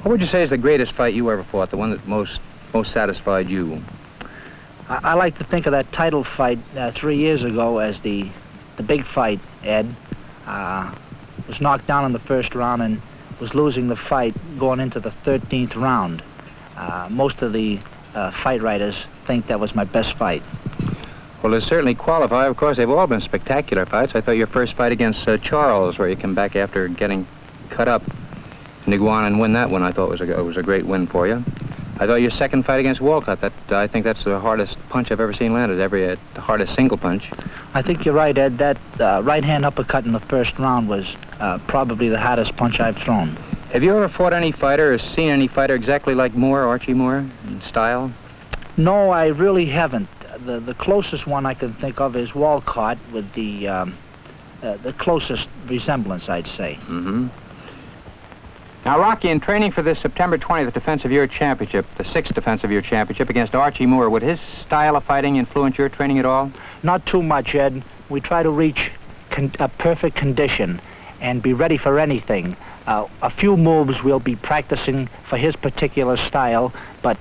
What would you say is the greatest fight you ever fought, the one that most satisfied you? I like to think of that title fight 3 years ago as the big fight, Ed. Was knocked down in the first round and was losing the fight going into the 13th round. Most of the fight writers think that was my best fight. Well, they certainly qualify. Of course, they've all been spectacular fights. I thought your first fight against Charles, where you come back after getting cut up in Iguana and win that one, I thought was a great win for you. I thought your second fight against Walcott, I think that's the hardest punch I've ever seen landed, the hardest single punch. I think you're right, Ed. That right-hand uppercut in the first round was probably the hardest punch I've thrown. Have you ever fought any fighter or seen any fighter exactly like Archie Moore, in style? No, I really haven't. The closest one I can think of is Walcott with the closest resemblance, I'd say. Mm-hmm. Now, Rocky, in training for this September 20th defense of your championship, the 6th defense of your championship against Archie Moore, would his style of fighting influence your training at all? Not too much, Ed. We try to reach a perfect condition and be ready for anything. A few moves we'll be practicing for his particular style, but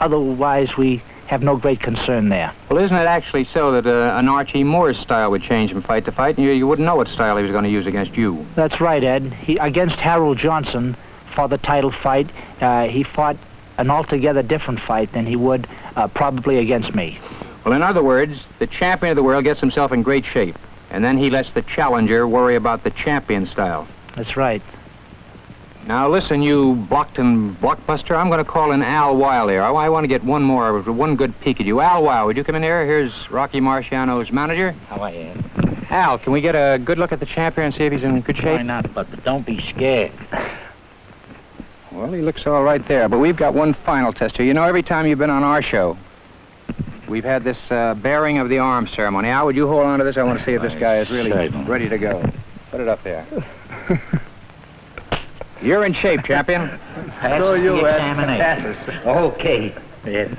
otherwise we have no great concern there. Well, isn't it actually so that an Archie Moore's style would change from fight to fight, and you wouldn't know what style he was going to use against you? That's right, Ed. Against Harold Johnson for the title fight, he fought an altogether different fight than he would probably against me. Well, in other words, the champion of the world gets himself in great shape, and then he lets the challenger worry about the champion style. That's right. Now, listen, you blockbuster, I'm going to call in Al Weil here. I want to get one good peek at you. Al Weil, would you come in here? Here's Rocky Marciano's manager. How are you? Al, can we get a good look at the champion and see if he's in good shape? Why not, but don't be scared. Well, he looks all right there, but we've got one final test here. You know, every time you've been on our show, we've had this bearing of the arms ceremony. Al, would you hold on to this? I want to see if this guy is really ready to go. Put it up there. You're in shape, champion. Pass the examination. Okay. Yeah.